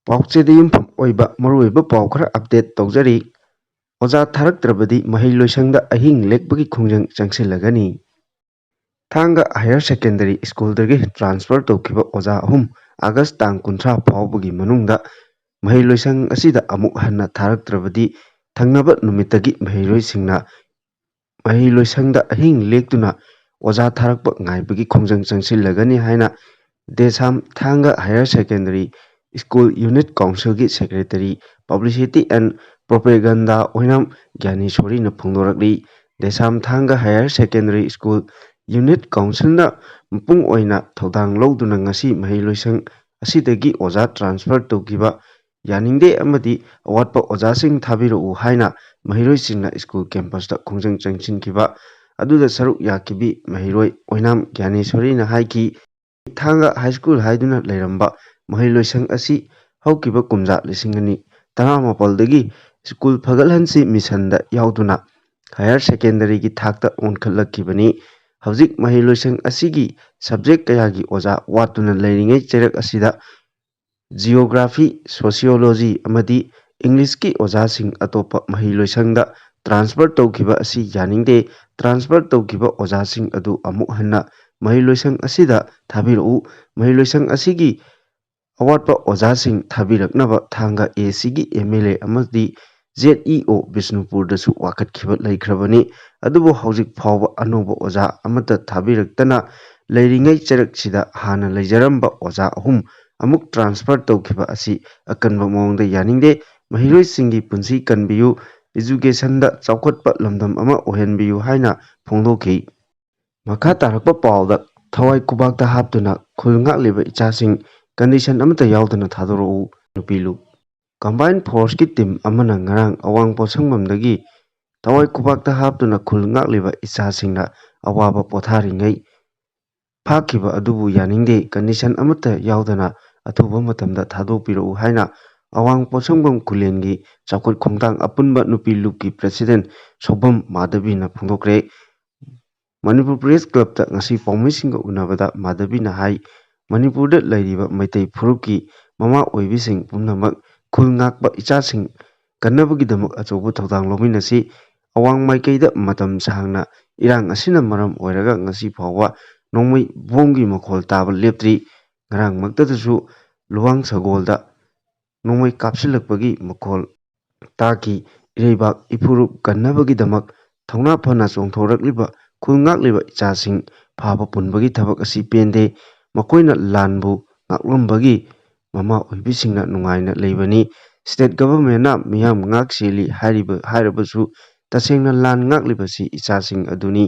ꯄꯥꯎꯆꯦꯗ ꯌꯨꯝꯐꯝ ꯑꯣꯏꯕ ꯃꯔꯨꯑꯣꯏꯕ ꯄꯥꯎ ꯈꯔ ꯑꯞꯗꯦꯠ ꯇꯧꯖꯔꯤ꯫ ꯑꯣꯖꯥ ꯊꯥꯔꯛꯇ꯭ꯔꯕꯗꯤ ꯃꯍꯩꯂꯣꯏꯁꯪꯗ ꯑꯍꯤꯡ ꯂꯦꯛꯄꯒꯤ ꯈꯣꯡꯖꯪ ꯆꯪꯁꯤꯜꯂꯒꯅꯤ꯫ ꯊꯥꯡꯒ ꯍꯥꯌꯔ ꯁꯦꯀꯦꯟꯗꯔꯤ ꯁ꯭ꯀꯨꯜꯗꯒꯤ ꯇ꯭ꯔꯥꯟꯁꯐꯔ ꯇꯧꯈꯤꯕ ꯑꯣꯖꯥ 3 ꯑꯥꯒꯁꯠ ꯇꯥꯡ 30 ꯐꯥꯎꯕꯒꯤ ꯃꯅꯨꯡꯗ ꯃꯍꯩꯂꯣꯏꯁꯪ ꯑꯁꯤꯗ ꯑꯃꯨꯛ ꯍꯟꯅ ꯊꯥꯔꯛꯇ꯭ꯔꯕꯗꯤ ꯊꯪꯅꯕ ꯅꯨꯃꯤꯠꯇꯒꯤ ꯃꯍꯩꯔꯣꯏꯁꯤꯡꯅ ꯃꯍꯩꯂꯣꯏꯁꯪꯗ ꯑꯍꯤꯡ ꯂꯦꯛꯇꯨꯅ ꯑꯣꯖꯥ ꯊꯥꯔꯛꯄ ꯉꯥꯏꯕꯒꯤ ꯈꯣꯡꯖꯪ ꯆꯪꯁꯤꯜꯂꯒꯅꯤ ꯍꯥꯏꯅ ꯗꯦꯁꯥꯝ ꯊꯥꯡꯒ ꯍꯥꯌꯔ ꯁꯦꯀꯦꯟꯗꯔꯤ ꯁ꯭ꯀꯨꯜ ꯌꯨꯅꯤꯠ ꯀꯥꯎꯟꯁꯤꯜꯒꯤ ꯁꯦꯀ꯭ꯔꯦꯇꯔꯤ ꯄꯕ꯭ꯂꯤꯁꯤꯇꯤ ꯑꯦꯟ ꯄ꯭ꯔꯣꯄꯦꯒꯟꯗꯥ ꯑꯣꯏꯅꯥꯝ-ꯒ꯭ꯌꯥꯅꯦꯁꯣꯔꯤꯅ ꯐꯣꯡꯗꯣꯔꯛꯂꯤ꯫ ꯗꯦꯁꯥꯝ ꯊꯥꯡꯒ ꯍꯥꯌꯔ ꯁꯦꯀꯦꯟꯗꯔꯤ ꯁ꯭ꯀꯨꯜ ꯌꯨꯅꯤꯠ ꯀꯥꯎꯟꯁꯤꯜꯅ ꯃꯄꯨꯡ ꯑꯣꯏꯅ ꯊꯧꯗꯥꯡ ꯂꯧꯗꯨꯅ ꯉꯁꯤ ꯃꯍꯩꯂꯣꯏꯁꯪ ꯑꯁꯤꯗꯒꯤ ꯑꯣꯖꯥ ꯇ꯭ꯔꯥꯟꯁꯐꯔ ꯇꯧꯈꯤꯕ ꯌꯥꯅꯤꯡꯗꯦ ꯑꯃꯗꯤ ꯑꯋꯥꯠꯄ ꯑꯣꯖꯥꯁꯤꯡ ꯊꯥꯕꯤꯔꯛꯎ ꯍꯥꯏꯅ ꯃꯍꯩꯔꯣꯏꯁꯤꯡꯅ ꯁ꯭ꯀꯨꯜ ꯀꯦꯝꯄꯁꯇ ꯈꯣꯡꯖꯪ ꯆꯪꯁꯤꯟꯈꯤꯕ ꯑꯗꯨꯗ ꯁꯔꯨꯛ ꯌꯥꯈꯤꯕꯤ ꯃꯍꯩꯔꯣꯏ ꯑꯣꯏꯅꯥꯝ-ꯒ꯭ꯌꯥꯅꯦꯁꯣꯔꯤꯅ ꯍꯥꯏꯈꯤ꯫ ꯊꯥꯡꯒ ꯍꯥꯏꯁ꯭ꯀꯨꯜ ꯍꯥꯏꯗꯨꯅ ꯂꯩꯔꯝꯕ ꯃꯍꯩꯂꯣꯏꯁꯪ ꯑꯁꯤ ꯍꯧꯈꯤꯕ ꯀꯨꯝꯖꯥ 2017ꯗꯒꯤ ꯁ꯭ꯀꯨꯜ ꯐꯒꯠꯍꯟꯁꯤ ꯃꯤꯁꯟꯗ ꯌꯥꯎꯗꯨꯅ ꯍꯥꯌꯔ ꯁꯦꯀꯦꯟꯗꯔꯤꯒꯤ ꯊꯥꯛꯇ ꯑꯣꯟꯈꯠꯂꯛꯈꯤꯕꯅꯤ꯫ ꯍꯧꯖꯤꯛ ꯃꯍꯩꯂꯣꯏꯁꯪ ꯑꯁꯤꯒꯤ ꯁꯕꯖꯦꯛ ꯀꯌꯥꯒꯤ ꯑꯣꯖꯥ ꯋꯥꯠꯇꯨꯅ ꯂꯩꯔꯤꯉꯩ ꯆꯩꯔꯛ ꯑꯁꯤꯗ ꯖꯤꯑꯣꯒ꯭ꯔꯥꯐꯤ, ꯁꯣꯁꯤꯑꯣꯂꯣꯖꯤ ꯑꯃꯗꯤ ꯏꯪꯂꯤꯁꯀꯤ ꯑꯣꯖꯥꯁꯤꯡ ꯑꯇꯣꯞꯄ ꯃꯍꯩꯂꯣꯏꯁꯪꯗ ꯇ꯭ꯔꯥꯟꯁꯐꯔ ꯇꯧꯈꯤꯕ ꯑꯁꯤ ꯌꯥꯅꯤꯡꯗꯦ꯫ ꯇ꯭ꯔꯥꯟꯁꯐꯔ ꯇꯧꯈꯤꯕ ꯑꯣꯖꯥꯁꯤꯡ ꯑꯗꯨ ꯑꯃꯨꯛ ꯍꯟꯅ ꯃꯍꯩꯂꯣꯏꯁꯪ ꯑꯁꯤꯗ ꯊꯥꯕꯤꯔꯛꯎ꯫ ꯃꯍꯩꯂꯣꯏꯁꯪ ꯑꯁꯤꯒꯤ ꯑꯋꯥꯠꯄ ꯑꯣꯖꯥꯁꯤꯡ ꯊꯥꯕꯤꯔꯛꯅꯕ ꯊꯥꯡꯒ ꯑꯦ.ꯁꯤꯒꯤ ꯑꯦꯝ.ꯑꯦꯜ.ꯑꯦ. ꯑꯃꯗꯤ ꯖꯦꯗ.ꯏ.ꯑꯣ. ꯕꯤꯁꯅꯨꯄꯨꯔꯗꯁꯨ ꯋꯥꯀꯠꯈꯤꯕ ꯂꯩꯈ꯭ꯔꯕꯅꯤ꯫ ꯑꯗꯨꯕꯨ ꯍꯧꯖꯤꯛ ꯐꯥꯎꯕ ꯑꯅꯧꯕ ꯑꯣꯖꯥ ꯑꯃꯠꯇ ꯊꯥꯕꯤꯔꯛꯇꯅ ꯂꯩꯔꯤꯉꯩ ꯆꯩꯔꯛꯁꯤꯗ ꯍꯥꯟꯅ ꯂꯩꯖꯔꯝꯕ ꯑꯣꯖꯥ 3 ꯑꯃꯨꯛ ꯇ꯭ꯔꯥꯟꯁꯐꯔ ꯇꯧꯈꯤꯕ ꯑꯁꯤ ꯑꯀꯟꯕ ꯃꯑꯣꯡꯗ ꯌꯥꯅꯤꯡꯗꯦ꯫ ꯃꯍꯩꯔꯣꯏꯁꯤꯡꯒꯤ ꯄꯨꯟꯁꯤ ꯀꯟꯕꯤꯌꯨ, ꯏꯖꯨꯀꯦꯁꯟꯗ ꯆꯥꯎꯈꯠꯄ ꯂꯝꯗꯝ ꯑꯃ ꯑꯣꯏꯍꯟꯕꯤꯌꯨ ꯍꯥꯏꯅ ꯐꯣꯡꯗꯣꯛꯈꯤ꯫ ꯃꯈꯥ ꯇꯥꯔꯛꯄ ꯄꯥꯎꯗ ꯊꯋꯥꯏ ꯈꯨꯕꯥꯛꯇ ꯍꯥꯞꯇꯨꯅ ꯈꯨꯜ ꯉꯥꯛꯂꯤꯕ ꯏꯆꯥꯁꯤꯡ ꯀꯟꯗꯤꯁꯟ ꯑꯃꯠꯇ ꯌꯥꯎꯗꯅ ꯊꯥꯗꯣꯔꯛꯎ꯫ ꯅꯨꯄꯤ ꯂꯨꯞ ꯀꯝꯕꯥꯏꯟ ꯐꯣꯔꯁꯀꯤ ꯇꯤꯝ ꯑꯃꯅ ꯉꯔꯥꯡ ꯑꯋꯥꯡ ꯄꯣꯠꯁꯪꯕꯝꯗꯒꯤ ꯊꯋꯥꯏ ꯈꯨꯕꯥꯛꯇ ꯍꯥꯞꯇꯨꯅ ꯈꯨꯜ ꯉꯥꯛꯂꯤꯕ ꯏꯆꯥꯁꯤꯡꯅ ꯑꯋꯥꯕ ꯄꯣꯊꯥꯔꯤꯉꯩ ꯐꯥꯈꯤꯕ ꯑꯗꯨꯕꯨ ꯌꯥꯅꯤꯡꯗꯦ, ꯀꯟꯗꯤꯁꯟ ꯑꯃꯠꯇ ꯌꯥꯎꯗꯅ ꯑꯊꯨꯕ ꯃꯇꯝꯗ ꯊꯥꯗꯣꯛꯄꯤꯔꯛꯎ ꯍꯥꯏꯅ ꯑꯋꯥꯡ ꯄꯣꯠꯁꯪꯕꯝ ꯈꯨꯜꯂꯦꯟꯒꯤ ꯆꯥꯎꯈꯠ ꯈꯣꯡꯊꯥꯡ ꯑꯄꯨꯟꯕ ꯅꯨꯄꯤ ꯂꯨꯞꯀꯤ ꯄ꯭ꯔꯦꯁꯤꯗꯦꯟꯠ ꯁꯧꯚꯝ-ꯃꯥꯙꯕꯤꯅ ꯐꯣꯡꯗꯣꯛꯈ꯭ꯔꯦ꯫ ꯃꯅꯤꯄꯨꯔ ꯄ꯭ꯔꯦꯁ ꯀ꯭ꯂꯕꯇ ꯉꯁꯤ ꯄꯥꯎꯃꯤꯁꯤꯡꯒ ꯎꯅꯕꯗ ꯃꯥꯙꯕꯤꯅ ꯍꯥꯏ ꯃꯅꯤꯄꯨꯔꯗ ꯂꯩꯔꯤꯕ ꯃꯩꯇꯩ ꯐꯨꯔꯨꯞꯀꯤ ꯃꯃꯥ ꯑꯣꯏꯕꯤꯁꯤꯡ ꯄꯨꯝꯅꯃꯛ ꯈꯨꯜ ꯉꯥꯛꯄ ꯏꯆꯥꯁꯤꯡ ꯀꯟꯅꯕꯒꯤꯗꯃꯛ ꯑꯆꯧꯕ ꯊꯧꯗꯥꯡ ꯂꯧꯃꯤꯟꯅꯁꯤ꯫ ꯑꯋꯥꯡ ꯃꯥꯏꯀꯩꯗ ꯃꯇꯝ ꯁꯥꯡꯅ ꯏꯔꯥꯡ ꯑꯁꯤꯅ ꯃꯔꯝ ꯑꯣꯏꯔꯒ ꯉꯁꯤ ꯐꯥꯎꯕ ꯅꯣꯡꯃꯩ ꯕꯣꯝꯒꯤ ꯃꯈꯣꯜ ꯇꯥꯕ ꯂꯦꯞꯇ꯭ꯔꯤ꯫ ꯉꯔꯥꯡꯃꯛꯇꯗꯁꯨ ꯂꯨꯋꯥꯡ ꯁꯒꯣꯜꯗ ꯅꯣꯡꯃꯩ ꯀꯥꯞꯁꯤꯜꯂꯛꯄꯒꯤ ꯃꯈꯣꯜ ꯇꯥꯈꯤ꯫ ꯏꯔꯩꯕꯥꯛ ꯏꯄꯨꯔꯨꯞ ꯀꯟꯅꯕꯒꯤꯗꯃꯛ ꯊꯧꯅꯥ ꯐꯅ ꯆꯣꯡꯊꯣꯔꯛꯂꯤꯕ ꯈꯨꯜ ꯉꯥꯛꯂꯤꯕ ꯏꯆꯥꯁꯤꯡ ꯐꯥꯕ ꯄꯨꯟꯕꯒꯤ ꯊꯕꯛ ꯑꯁꯤ ꯄꯦꯟꯗꯦ꯫ ꯃꯈꯣꯏꯅ ꯂꯥꯟꯕꯨ ꯉꯥꯛꯂꯝꯕꯒꯤ ꯃꯃꯥ ꯑꯣꯏꯕꯤꯁꯤꯡꯅ ꯅꯨꯡꯉꯥꯏꯅ ꯂꯩꯕꯅꯤ꯫ ꯁ꯭ꯇꯦꯠ ꯒꯚꯔꯟꯃꯦꯟꯠꯅ ꯃꯤꯌꯥꯝ ꯉꯥꯛ ꯁꯦꯜꯂꯤ ꯍꯥꯏꯔꯕꯁꯨ ꯇꯁꯦꯡꯅ ꯂꯥꯟ ꯉꯥꯛꯂꯤꯕꯁꯤ ꯏꯆꯥꯁꯤꯡ ꯑꯗꯨꯅꯤ꯫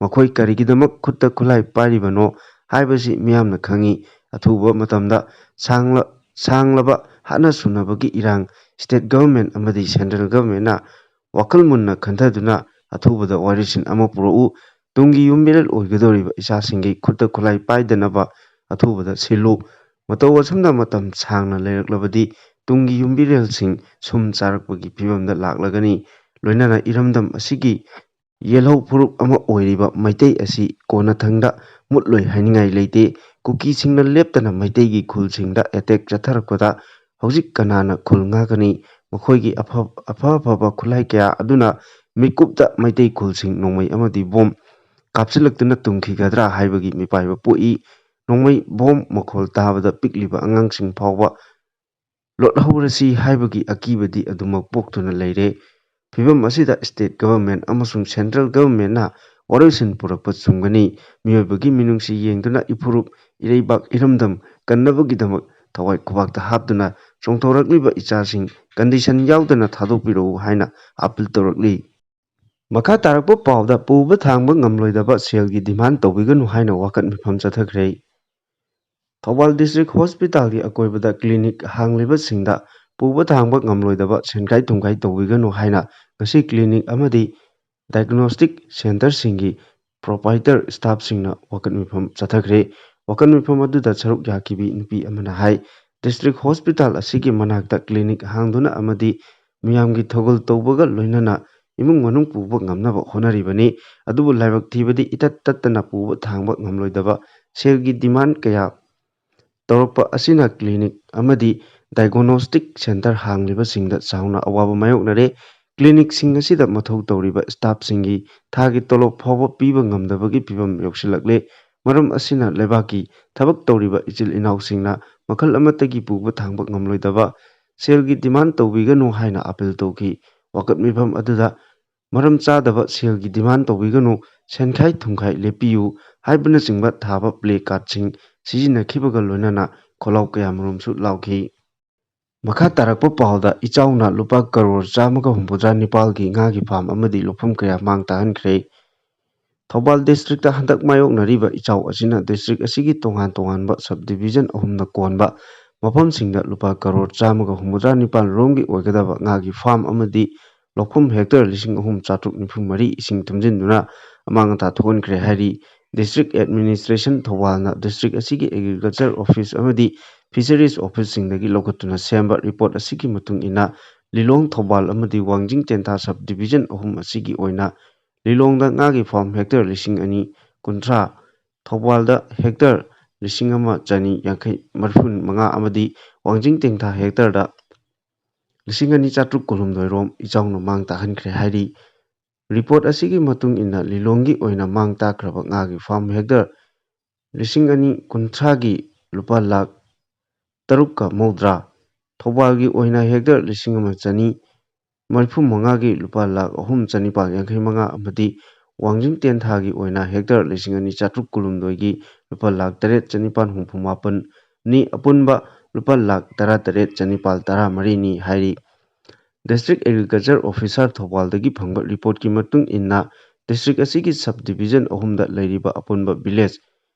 ꯃꯈꯣꯏ ꯀꯔꯤꯒꯤꯗꯃꯛ ꯈꯨꯠꯇ ꯈꯨꯠꯂꯥꯏ ꯄꯥꯏꯔꯤꯕꯅꯣ ꯍꯥꯏꯕꯁꯤ ꯃꯤꯌꯥꯝꯅ ꯈꯪꯏ꯫ ꯑꯊꯨꯕ ꯃꯇꯝꯗ ꯁꯥꯡꯂꯕ ꯍꯥꯠꯅ-ꯁꯨꯅꯕꯒꯤ ꯏꯔꯥꯡ ꯁ꯭ꯇꯦꯠ ꯒꯚꯔꯟꯃꯦꯟꯠ ꯑꯃꯗꯤ ꯁꯦꯟꯇ꯭ꯔꯦꯜ ꯒꯚꯔꯟꯃꯦꯟꯠꯅ ꯋꯥꯈꯜ ꯃꯨꯟꯅ ꯈꯟꯊꯗꯨꯅ ꯑꯊꯨꯕꯗ ꯋꯥꯔꯦꯞꯁꯤꯟ ꯑꯃ ꯄꯨꯔꯛꯎ꯫ ꯇꯨꯡꯒꯤ ꯌꯨꯝꯕꯤꯔꯦꯜ ꯑꯣꯏꯒꯗꯧꯔꯤꯕ ꯏꯆꯥꯁꯤꯡꯒꯤ ꯈꯨꯠꯇ ꯈꯨꯠꯂꯥꯏ ꯄꯥꯏꯗꯅꯕ ꯑꯊꯨꯕꯗ ꯁꯤꯜꯂꯨ꯫ ꯃꯇꯧ ꯑꯁꯨꯝꯅ ꯃꯇꯝ ꯁꯥꯡꯅ ꯂꯩꯔꯛꯂꯕꯗꯤ ꯇꯨꯡꯒꯤ ꯌꯨꯝꯕꯤꯔꯦꯜꯁꯤꯡ ꯁꯨꯝ ꯆꯥꯔꯛꯄꯒꯤ ꯐꯤꯚꯝꯗ ꯂꯥꯛꯂꯒꯅꯤ꯫ ꯂꯣꯏꯅꯅ ꯏꯔꯝꯗꯝ ꯑꯁꯤꯒꯤ ꯌꯦꯜꯍꯧ ꯐꯨꯔꯨꯞ ꯑꯃ ꯑꯣꯏꯔꯤꯕ ꯃꯩꯇꯩ ꯑꯁꯤ ꯀꯣꯟꯅꯊꯪꯗ ꯃꯨꯠꯂꯣꯏ ꯍꯥꯏꯅꯤꯡꯉꯥꯏ ꯂꯩꯇꯦ꯫ ꯀꯨꯀꯤꯁꯤꯡꯅ ꯂꯦꯞꯇꯅ ꯃꯩꯇꯩꯒꯤ ꯈꯨꯜꯁꯤꯡꯗ ꯑꯦꯇꯦꯛ ꯆꯠꯊꯔꯛꯄꯗ ꯍꯧꯖꯤꯛ ꯀꯅꯥꯅ ꯈꯨꯜ ꯉꯥꯛꯀꯅꯤ? ꯃꯈꯣꯏꯒꯤ ꯑꯐ-ꯑꯐꯕ ꯈꯨꯠꯂꯥꯏ ꯀꯌꯥ ꯑꯗꯨꯅ ꯃꯤꯀꯨꯞꯇ ꯃꯩꯇꯩ ꯈꯨꯜꯁꯤꯡ ꯅꯣꯡꯃꯩ ꯑꯃꯗꯤ ꯕꯣꯝ ꯀꯥꯞꯁꯤꯜꯂꯛꯇꯨꯅ ꯇꯨꯝꯈꯤꯒꯗ꯭ꯔꯥ ꯍꯥꯏꯕꯒꯤ ꯃꯤꯄꯥꯏꯕ ꯄꯣꯛꯏ꯫ ꯅꯣꯡꯃꯩ ꯕꯣꯝ ꯃꯈꯣꯜ ꯇꯥꯕꯗ ꯄꯤꯛꯂꯤꯕ ꯑꯉꯥꯡꯁꯤꯡ ꯐꯥꯎꯕ ꯂꯣꯠꯍꯧꯔꯁꯤ ꯍꯥꯏꯕꯒꯤ ꯑꯀꯤꯕꯗꯤ ꯑꯗꯨꯃꯛ ꯄꯣꯛꯇꯨꯅ ꯂꯩꯔꯦ꯫ ꯐꯤꯚꯝ ꯑꯁꯤꯗ ꯁ꯭ꯇꯦꯠ ꯒꯚꯔꯟꯃꯦꯟꯠ ꯑꯃꯁꯨꯡ ꯁꯦꯟꯇ꯭ꯔꯦꯜ ꯒꯚꯔꯟꯃꯦꯟꯠꯅ ꯋꯥꯔꯣꯏꯁꯤꯟ ꯄꯨꯔꯛꯄ ꯆꯨꯝꯒꯅꯤ꯫ ꯃꯤꯑꯣꯏꯕꯒꯤ ꯃꯤꯅꯨꯡꯁꯤ ꯌꯦꯡꯗꯨꯅ ꯏꯄꯨꯔꯨꯞ ꯏꯔꯩꯕꯥꯛ ꯏꯔꯝꯗꯝ ꯀꯟꯅꯕꯒꯤꯗꯃꯛ ꯊꯋꯥꯏ ꯈꯨꯕꯥꯛꯇ ꯍꯥꯞꯇꯨꯅ ꯆꯣꯡꯊꯣꯔꯛꯂꯤꯕ ꯏꯆꯥꯁꯤꯡ ꯀꯟꯗꯤꯁꯟ ꯌꯥꯎꯗꯅ ꯊꯥꯗꯣꯛꯄꯤꯔꯛꯎ ꯍꯥꯏꯅ ꯑꯥꯄꯤꯜ ꯇꯧꯔꯛꯂꯤ꯫ ꯃꯈꯥ ꯇꯥꯔꯛꯄ ꯄꯥꯎꯗ ꯄꯨꯕ ꯊꯥꯡꯕ ꯉꯝꯂꯣꯏꯗꯕ ꯁꯦꯜꯒꯤ ꯗꯤꯃꯥꯟ ꯇꯧꯕꯤꯒꯅꯨ ꯍꯥꯏꯅ ꯋꯥꯀꯠ ꯃꯤꯐꯝ ꯆꯠꯊꯈ꯭ꯔꯦ꯫ ꯊꯧꯕꯥꯜ ꯗꯤꯁꯇ꯭ꯔꯤꯛ ꯍꯣꯁꯄꯤꯇꯥꯜꯒꯤ ꯑꯀꯣꯏꯕꯗ ꯀ꯭ꯂꯤꯅꯤꯛ ꯍꯥꯡꯂꯤꯕꯁꯤꯡꯗ ꯄꯨꯕ ꯊꯥꯡꯕ ꯉꯝꯂꯣꯏꯗꯕ ꯁꯦꯟꯈꯥꯏ ꯊꯨꯝꯈꯥꯏ ꯇꯧꯕꯤꯒꯅꯨ ꯍꯥꯏꯅ ꯉꯁꯤ ꯀ꯭ꯂꯤꯅꯤꯛ ꯑꯃꯗꯤ ꯗꯥꯏꯒꯅꯣꯁꯇꯤꯛ ꯁꯦꯟꯇꯔꯁꯤꯡꯒꯤ ꯄ꯭ꯔꯣꯄꯥꯏꯇꯔ ꯁ꯭ꯇꯥꯐꯁꯤꯡꯅ ꯋꯥꯀꯠ ꯃꯤꯐꯝ ꯆꯠꯊꯈ꯭ꯔꯦ꯫ ꯋꯥꯀꯠ ꯃꯤꯐꯝ ꯑꯗꯨꯗ ꯁꯔꯨꯛ ꯌꯥꯈꯤꯕꯤ ꯅꯨꯄꯤ ꯑꯃꯅ ꯍꯥꯏ ꯗꯤꯁꯇ꯭ꯔꯤꯛ ꯍꯣꯁꯄꯤꯇꯥꯜ ꯑꯁꯤꯒꯤ ꯃꯅꯥꯛꯇ ꯀ꯭ꯂꯤꯅꯤꯛ ꯍꯥꯡꯗꯨꯅ ꯑꯃꯗꯤ ꯃꯤꯌꯥꯝꯒꯤ ꯊꯧꯒꯜ ꯇꯧꯕꯒ ꯂꯣꯏꯅꯅ ꯏꯃꯨꯡ ꯃꯅꯨꯡ ꯄꯨꯕ ꯉꯝꯅꯕ ꯍꯣꯠꯅꯔꯤꯕꯅꯤ꯫ ꯑꯗꯨꯕꯨ ꯂꯥꯏꯕꯛ ꯊꯤꯕꯗꯤ ꯏꯇꯠ ꯇꯠꯇꯅ ꯄꯨꯕ ꯊꯥꯡꯕ ꯉꯝꯂꯣꯏꯗꯕ ꯁꯦꯜꯒꯤ ꯗꯤꯃꯥꯟ ꯀꯌꯥ ꯇꯧꯔꯛꯄ ꯑꯁꯤꯅ ꯀ꯭ꯂꯤꯅꯤꯛ ꯑꯃꯗꯤ ꯗꯥꯏꯒꯅꯣꯁꯇꯤꯛ ꯁꯦꯟꯇꯔ ꯍꯥꯡꯂꯤꯕꯁꯤꯡꯗ ꯆꯥꯎꯅ ꯑꯋꯥꯕ ꯃꯥꯌꯣꯛꯅꯔꯦ꯫ ꯀ꯭ꯂꯤꯅꯤꯛꯁꯤꯡ ꯑꯁꯤꯗ ꯃꯊꯧ ꯇꯧꯔꯤꯕ ꯁ꯭ꯇꯥꯐꯁꯤꯡꯒꯤ ꯊꯥꯒꯤ ꯇꯣꯂꯣꯞ ꯐꯥꯎꯕ ꯄꯤꯕ ꯉꯝꯗꯕꯒꯤ ꯐꯤꯚꯝ ꯌꯧꯁꯤꯜꯂꯛꯂꯦ꯫ ꯃꯔꯝ ꯑꯁꯤꯅ ꯂꯩꯕꯥꯛꯀꯤ ꯊꯕꯛ ꯇꯧꯔꯤꯕ ꯏꯆꯤꯜ ꯏꯅꯥꯎꯁꯤꯡꯅ ꯃꯈꯜ ꯑꯃꯠꯇꯒꯤ ꯄꯨꯕ ꯊꯥꯡꯕ ꯉꯝꯂꯣꯏꯗꯕ ꯁꯦꯜꯒꯤ ꯗꯤꯃꯥꯟ ꯇꯧꯕꯤꯒꯅꯨ ꯍꯥꯏꯅ ꯑꯥꯄꯤꯜ ꯇꯧꯈꯤ꯫ ꯋꯥꯀꯠ ꯃꯤꯐꯝ ꯑꯗꯨꯗ ꯃꯔꯝ ꯆꯥꯗꯕ ꯁꯦꯜꯒꯤ ꯗꯤꯃꯥꯟ ꯇꯧꯕꯤꯒꯅꯨ, ꯁꯦꯟꯈꯥꯏ ꯊꯨꯝꯈꯥꯏ ꯂꯦꯞꯄꯤꯌꯨ ꯍꯥꯏꯕꯅꯆꯤꯡꯕ ꯊꯥꯕ ꯄ꯭ꯂꯦ ꯀꯥꯔꯗꯁꯤꯡ ꯁꯤꯖꯤꯟꯅꯈꯤꯕꯒ ꯂꯣꯏꯅꯅ ꯈꯣꯜꯂꯥꯎ ꯀꯌꯥꯃꯔꯨꯝꯁꯨ ꯂꯥꯎꯈꯤ꯫ ꯃꯈꯥ ꯇꯥꯔꯛꯄ ꯄꯥꯎꯗ ꯏꯆꯥꯎꯅ ꯂꯨꯄꯥ ꯀꯔꯣꯔ 154ꯒꯤ ꯉꯥꯒꯤ ꯐꯥꯔꯝ ꯑꯃꯗꯤ ꯂꯧꯐꯝ ꯀꯌꯥ ꯃꯥꯡ ꯇꯥꯛꯍꯟꯈ꯭ꯔꯦ꯫ ꯊꯧꯕꯥꯜ ꯗꯤꯁꯇ꯭ꯔꯤꯛꯇ ꯍꯟꯗꯛ ꯃꯥꯌꯣꯛꯅꯔꯤꯕ ꯏꯆꯥꯎ ꯑꯁꯤꯅ ꯗꯤꯁꯇ꯭ꯔꯤꯛ ꯑꯁꯤꯒꯤ ꯇꯣꯉꯥꯟ ꯇꯣꯉꯥꯟꯕ ꯁꯕ ꯗꯤꯚꯤꯖꯟ 3ꯅ ꯀꯣꯟꯕ ꯃꯐꯝꯁꯤꯡꯗ ꯂꯨꯄꯥ ꯀꯔꯣꯔ 154 ꯔꯣꯝꯒꯤ ꯑꯣꯏꯒꯗꯕ ꯉꯥꯒꯤ ꯐꯥꯔꯝ ꯑꯃꯗꯤ ꯂꯧꯐꯝ ꯍꯦꯛꯇꯔ 3,494 ꯏꯁꯤꯡ ꯊꯨꯝꯖꯤꯟꯗꯨꯅ ꯑꯃꯥꯡ ꯑꯇꯥ ꯊꯣꯛꯍꯟꯈ꯭ꯔꯦ ꯍꯥꯏꯔꯤ꯫ ꯗꯤꯁꯇ꯭ꯔꯤꯛ ꯑꯦꯗꯃꯤꯅꯤꯁꯇ꯭ꯔꯦꯁꯟ ꯊꯧꯕꯥꯜꯅ ꯗꯤꯁꯇ꯭ꯔꯤꯛ ꯑꯁꯤꯒꯤ ꯑꯦꯒ꯭ꯔꯤꯀꯜꯆꯔ ꯑꯣꯐꯤꯁ ꯑꯃꯗꯤ ꯐꯤꯁꯔꯤꯁ ꯑꯣꯐꯤꯁꯁꯤꯡꯗꯒꯤ ꯂꯧꯈꯠꯇꯨꯅ ꯁꯦꯝꯕ ꯔꯤꯄꯣꯔꯠ ꯑꯁꯤꯒꯤ ꯃꯇꯨꯡ ꯏꯟꯅ ꯂꯤꯂꯣꯡ, ꯊꯧꯕꯥꯜ ꯑꯃꯗꯤ ꯋꯥꯡꯖꯤꯡ ꯇꯦꯟꯊꯥ ꯁꯕ ꯗꯤꯚꯤꯖꯟ 3 ꯑꯁꯤꯒꯤ ꯑꯣꯏꯅ ꯂꯤꯂꯣꯡꯗ ꯉꯥꯒꯤ ꯐꯥꯔꯝ ꯍꯦꯛꯇꯔ 2,230, ꯊꯧꯕꯥꯜꯗ ꯍꯦꯛꯇꯔ 1,135 ꯑꯃꯗꯤ ꯋꯥꯡꯖꯤꯡ ꯇꯦꯟꯊꯥ ꯍꯦꯛꯇꯔꯗ 2,419 ꯔꯣꯝ ꯏꯆꯥꯎꯅ ꯃꯥꯡ ꯇꯥꯛꯍꯟꯈ꯭ꯔꯦ ꯍꯥꯏꯔꯤ꯫ ꯔꯤꯄꯣꯔꯠ ꯑꯁꯤꯒꯤ ꯃꯇꯨꯡ ꯏꯟꯅ ꯂꯤꯂꯣꯡꯒꯤ ꯑꯣꯏꯅ ꯃꯥꯡ ꯇꯥꯛꯈ꯭ꯔꯕ ꯉꯥꯒꯤ ꯐꯥꯔꯝ ꯍꯦꯛꯇꯔ 2,030ꯒꯤ ꯂꯨꯄꯥ ꯂꯥꯈ 3,000,000, ꯊꯧꯕꯥꯜꯒꯤ ꯑꯣꯏꯅ ꯍꯦꯛꯇꯔ 1,135ꯒꯤ ꯂꯨꯄꯥ ꯂꯥꯈ 3,985 ꯑꯃꯗꯤ ꯋꯥꯡꯖꯤꯡ ꯇꯦꯟꯊꯥꯒꯤ ꯑꯣꯏꯅ ꯍꯦꯛꯇꯔ 2,419ꯒꯤ ꯂꯨꯄꯥ ꯂꯥꯈ 8,964ꯅꯤ, ꯑꯄꯨꯟꯕ ꯂꯨꯄꯥ ꯂꯥꯈ 18,913ꯅꯤ ꯍꯥꯏꯔꯤ꯫ ꯗꯤꯁꯇ꯭ꯔꯤꯛ ꯑꯦꯒ꯭ꯔꯤꯀꯜꯆꯔ ꯑꯣꯐꯤꯁꯥꯔ ꯊꯧꯕꯥꯜꯗꯒꯤ ꯐꯪꯕ ꯔꯤꯄꯣꯔꯠꯀꯤ ꯃꯇꯨꯡ ꯏꯟꯅ ꯗꯤꯁꯇ꯭ꯔꯤꯛ ꯑꯁꯤꯒꯤ ꯁꯕ ꯗꯤꯚꯤꯖꯟ 3ꯗ ꯂꯩꯔꯤꯕ ꯑꯄꯨꯟꯕ ꯚꯤꯂꯦꯖ